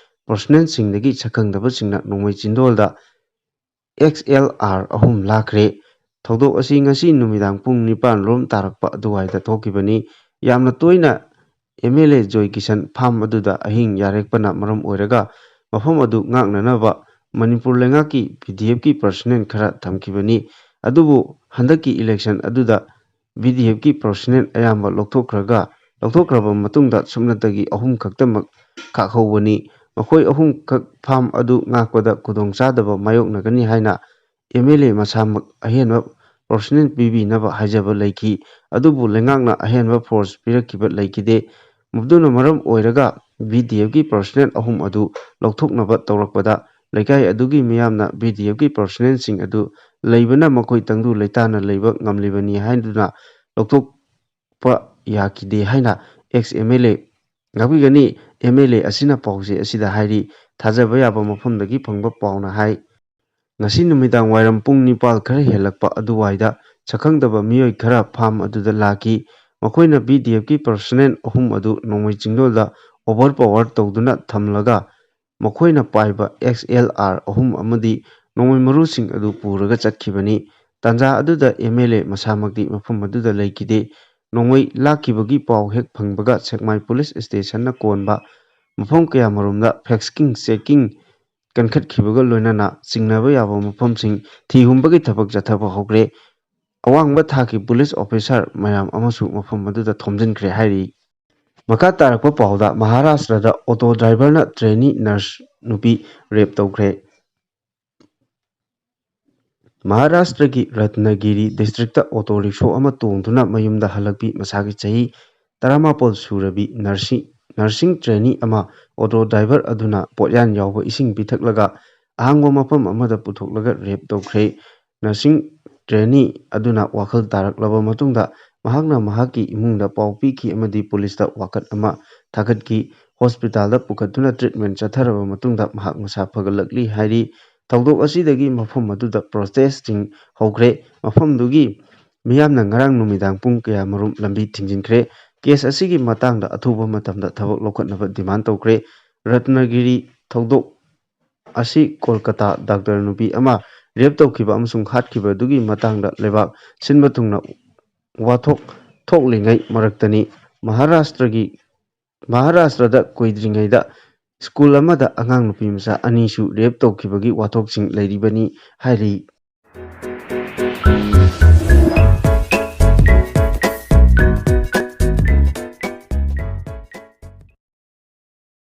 ꯄꯔꯁꯣꯅꯦꯜꯁꯤꯡꯗꯒꯤ ꯁꯛꯈꯪꯗꯕꯁꯤꯡꯅ ꯅꯣꯡꯃꯩ ꯆꯤꯟꯗꯣꯜꯗ XLR 3 ꯂꯥꯛꯈ꯭ꯔꯦ꯫ ꯊꯧꯗꯣꯛ ꯑꯁꯤ ꯉꯁꯤ ꯅꯨꯃꯤꯗꯥꯡ ꯄꯨꯡ 9 ꯔꯣꯝ ꯇꯥꯔꯛꯄ ꯑꯗꯨꯋꯥꯏꯗ ꯊꯣꯛꯈꯤꯕꯅꯤ꯫ ꯌꯥꯝꯅ ꯇꯣꯏꯅ MLA ꯖꯣꯏ ꯀꯤꯁꯟ ꯐꯥꯔꯝ ꯑꯗꯨꯗ ꯑꯍꯤꯡ ꯌꯥꯔꯦꯛꯄꯅ ꯃꯔꯝ ꯑꯣꯏꯔꯒ ꯃꯐꯝ ꯑꯗꯨ ꯉꯥꯛꯅꯅꯕ ꯃꯅꯤꯄꯨꯔ ꯂꯩꯉꯥꯛꯀꯤ BDFꯀꯤ ꯄꯔꯁꯣꯅꯦꯜ ꯈꯔ ꯊꯝꯈꯤꯕꯅꯤ꯫ ꯑꯗꯨꯕꯨ ꯍꯟꯗꯛꯀꯤ ꯏꯂꯦꯛꯁꯟ ꯑꯗꯨꯗ BDFꯀꯤ ꯄꯔꯁꯣꯅꯦꯜ ꯑꯌꯥꯝꯕ ꯂꯧꯊꯣꯛꯈ꯭ꯔꯕ ꯃꯇꯨꯡꯗ ꯁꯨꯞꯅꯇꯒꯤ 3 ꯈꯛꯇꯃꯛ ꯈꯥꯛꯍꯧꯕꯅꯤ꯫ ꯃꯈꯣꯏ 3 ꯈꯛ ꯐꯥꯔꯝ ꯑꯗꯨ ꯉꯥꯛꯄꯗ ꯈꯨꯗꯣꯡꯆꯥꯗꯕ ꯃꯥꯌꯣꯛꯅꯒꯅꯤ ꯍꯥꯏꯅ MLA ꯃꯁꯥꯃꯛ ꯑꯍꯦꯟꯕ ꯄꯔꯁꯣꯅꯦꯜ ꯄꯤꯕꯤꯅꯕ ꯍꯥꯏꯖꯕ ꯂꯩꯈꯤ꯫ ꯑꯗꯨꯕꯨ ꯂꯩꯉꯥꯛꯅ ꯑꯍꯦꯟꯕ ꯐꯣꯔꯁ ꯄꯤꯔꯛꯈꯤꯕ ꯂꯩꯈꯤꯗꯦ꯫ ꯃꯗꯨꯅ ꯃꯔꯝ ꯑꯣꯏꯔꯒ BDFꯀꯤ ꯄꯔꯁꯣꯅꯦꯜ 3 ꯑꯗꯨ ꯂꯧꯊꯣꯛꯅꯕ ꯇꯧꯔꯛꯄꯗ ꯂꯩꯀꯥꯏ ꯑꯗꯨꯒꯤ ꯃꯤꯌꯥꯝꯅ BDFꯀꯤ ꯄꯔꯁꯣꯅꯦꯜꯁꯤꯡ ꯑꯗꯨ ꯂꯩꯕꯅ ꯃꯈꯣꯏ ꯇꯪꯗꯨ ꯂꯩꯇꯥꯅ ꯂꯩꯕ ꯉꯝꯂꯤꯕꯅꯤ ꯍꯥꯏꯗꯨꯅ ꯂꯧꯊꯣꯛꯄ ꯌꯥꯈꯤꯗꯦ ꯍꯥꯏꯅ MLA ꯉꯥꯛꯄꯤꯒꯅꯤ MLA ꯑꯁꯤꯅ ꯄꯥꯎꯆꯦ ꯑꯁꯤꯗ ꯍꯥꯏꯔꯤ꯫ ꯊꯥꯖꯕ ꯌꯥꯕ ꯃꯐꯝꯗꯒꯤ ꯐꯪꯕ ꯄꯥꯎꯅ ꯍꯥꯏ ꯉꯁꯤ ꯅꯨꯃꯤꯗꯥꯡ ꯋꯥꯏꯔꯝ ꯄꯨꯡ 9 ꯈꯔ ꯍꯦꯜꯂꯛꯄ ꯑꯗꯨꯋꯥꯏꯗ ꯁꯛꯈꯪꯗꯕ ꯃꯤꯑꯣꯏ ꯈꯔ ꯐꯥꯔꯝ ꯑꯗꯨꯗ ꯂꯥꯛꯈꯤ꯫ ꯃꯈꯣꯏꯅ BDFꯀꯤ ꯄꯔꯁꯣꯅꯦꯜ 3 ꯑꯗꯨ ꯅꯣꯡꯃꯩ ꯆꯤꯡꯗꯣꯜꯗ ꯑꯣꯚꯔꯄꯥꯋꯔ ꯇꯧꯗꯨꯅ ꯊꯝꯂꯒ ꯃꯈꯣꯏꯅ ꯄꯥꯏꯕ XLR 3 ꯑꯃꯗꯤ ꯅꯣꯡꯃꯩ ꯃꯔꯨꯁꯤꯡ ꯑꯗꯨ ꯄꯨꯔꯒ ꯆꯠꯈꯤꯕꯅꯤ꯫ ꯇꯥꯟꯖꯥ ꯑꯗꯨꯗ MLA ꯃꯁꯥꯃꯛꯇꯤ ꯃꯐꯝ ꯑꯗꯨꯗ ꯂꯩꯈꯤꯗꯦ꯫ ꯅꯣꯡꯃꯩ ꯂꯥꯛꯈꯤꯕꯒꯤ ꯄꯥꯎ ꯍꯦꯛ ꯐꯪꯕꯒ ꯁꯦꯛꯃꯥꯏ ꯄꯨꯂꯤꯁ ꯁ꯭ꯇꯦꯁꯟꯅ ꯀꯣꯟꯕ ꯃꯐꯝ ꯀꯌꯥꯃꯔꯣꯝꯗ ꯐꯦꯛꯁꯤꯡ ꯆꯦꯀꯤꯡ ꯀꯟꯈꯠꯈꯤꯕꯒ ꯂꯣꯏꯅꯅ ꯆꯤꯡꯅꯕ ꯌꯥꯕ ꯃꯐꯝꯁꯤꯡ ꯊꯤꯍꯨꯝꯕꯒꯤ ꯊꯕꯛ ꯆꯠꯊꯕ ꯍꯧꯈ꯭ꯔꯦ꯫ ꯑꯋꯥꯡꯕ ꯊꯥꯛꯀꯤ ꯄꯨꯂꯤꯁ ꯑꯣꯐꯤꯁꯥꯔ ꯃꯌꯥꯝ ꯑꯃꯁꯨ ꯃꯐꯝ ꯑꯗꯨꯗ ꯊꯣꯝꯖꯤꯟꯈ꯭ꯔꯦ ꯍꯥꯏꯔꯤ꯫ ꯃꯈꯥ ꯇꯥꯔꯛꯄ ꯄꯥꯎꯗ ꯃꯍꯥꯔꯥꯁꯇ꯭ꯔꯗ ꯑꯣꯇꯣ ꯗ꯭ꯔꯥꯏꯚꯔꯅ ꯇ꯭ꯔꯦꯅꯤ ꯅꯔꯁ ꯅꯨꯄꯤ ꯔꯦꯞ ꯇꯧꯈ꯭ꯔꯦ꯫ ꯃꯍꯥꯔꯥꯁꯇ꯭ꯔꯒꯤ ꯔꯠꯅꯒꯤꯔꯤ ꯗꯤꯁꯇ꯭ꯔꯤꯛꯇ ꯑꯣꯇꯣ ꯔꯤꯛꯁꯣ ꯑꯃ ꯇꯣꯡꯗꯨꯅ ꯃꯌꯨꯝꯗ ꯍꯜꯂꯛꯄꯤ ꯃꯁꯥꯒꯤ ꯆꯍꯤ 19 ꯁꯨꯔꯕꯤ ꯅꯔꯁꯤꯡ ꯇ꯭ꯔꯦꯅꯤ ꯑꯃ ꯑꯣꯇꯣ ꯗ꯭ꯔꯥꯏꯚꯔ ꯑꯗꯨꯅ ꯄꯣꯠꯌꯥꯟ ꯌꯥꯎꯕ ꯏꯁꯤꯡ ꯄꯤꯊꯛꯂꯒ ꯑꯍꯥꯡꯕ ꯃꯐꯝ ꯑꯃꯗ ꯄꯨꯊꯣꯛꯂꯒ ꯔꯦꯞ ꯇꯧꯈ꯭ꯔꯦ꯫ ꯅꯔꯁꯤꯡ ꯇ꯭ꯔꯦꯅꯤ ꯑꯗꯨꯅ ꯋꯥꯈꯜ ꯇꯥꯔꯛꯂꯕ ꯃꯇꯨꯡꯗ ꯃꯍꯥꯛꯅ ꯃꯍꯥꯛꯀꯤ ꯏꯃꯨꯡꯗ ꯄꯥꯎ ꯄꯤꯈꯤ ꯑꯃꯗꯤ ꯄꯨꯂꯤꯁꯇ ꯋꯥꯀꯠ ꯑꯃ ꯊꯥꯒꯠꯈꯤ꯫ ꯍꯣꯁꯄꯤꯇꯥꯜꯗ ꯄꯨꯈꯠꯇꯨꯅ ꯇ꯭ꯔꯤꯠꯃꯦꯟ ꯆꯠꯊꯔꯕ ꯃꯇꯨꯡꯗ ꯃꯍꯥꯛ ꯃꯁꯥ ꯐꯒꯠꯂꯛꯂꯤ ꯍꯥꯏꯔꯤ꯫ ꯊꯧꯗꯣꯛ ꯑꯁꯤꯗꯒꯤ ꯃꯐꯝ ꯑꯗꯨꯗ ꯄ꯭ꯔꯣꯇꯦꯁ꯭ꯇꯁꯤꯡ ꯍꯧꯈ꯭ꯔꯦ꯫ ꯃꯐꯝꯗꯨꯒꯤ ꯃꯤꯌꯥꯝꯅ ꯉꯔꯥꯡ ꯅꯨꯃꯤꯗꯥꯡ ꯄꯨꯡ ꯀꯌꯥꯃꯔꯣꯝ ꯂꯝꯕꯤ ꯊꯤꯡꯖꯤꯟꯈ꯭ꯔꯦ꯫ ꯀꯦꯁ ꯑꯁꯤꯒꯤ ꯃꯇꯥꯡꯗ ꯑꯊꯨꯕ ꯃꯇꯝꯗ ꯊꯕꯛ ꯂꯧꯈꯠꯅꯕ ꯗꯤꯃꯥꯟ ꯇꯧꯈ꯭ꯔꯦ꯫ ꯔꯠꯅꯒꯤꯔꯤ ꯊꯧꯗꯣꯛ ꯑꯁꯤ ꯀꯣꯜꯀꯇꯥ ꯗꯥꯛꯇꯔ ꯅꯨꯄꯤ ꯑꯃ ꯔꯦꯞ ꯇꯧꯈꯤꯕ ꯑꯃꯁꯨꯡ ꯍꯥꯠꯈꯤꯕꯗꯨꯒꯤ ꯃꯇꯥꯡꯗ ꯂꯩꯕꯥꯛ ꯁꯤꯟꯕ ꯊꯨꯡꯅ ꯋꯥꯊꯣꯛ ꯊꯣꯛꯂꯤꯉꯩ ꯃꯔꯛꯇꯅꯤ꯫ ꯃꯍꯥꯔꯥꯁꯇ꯭ꯔꯗ ꯀꯨꯏꯗ꯭ꯔꯤꯉꯩꯗ ꯁ꯭ꯀꯨꯜ ꯑꯃꯗ ꯑꯉꯥꯡ ꯅꯨꯄꯤ ꯃꯆꯥ 2ꯁꯨ ꯔꯦꯞ ꯇꯧꯈꯤꯕꯒꯤ ꯋꯥꯊꯣꯛꯁꯤꯡ ꯂꯩꯔꯤꯕꯅꯤ ꯍꯥꯏꯔꯤ꯫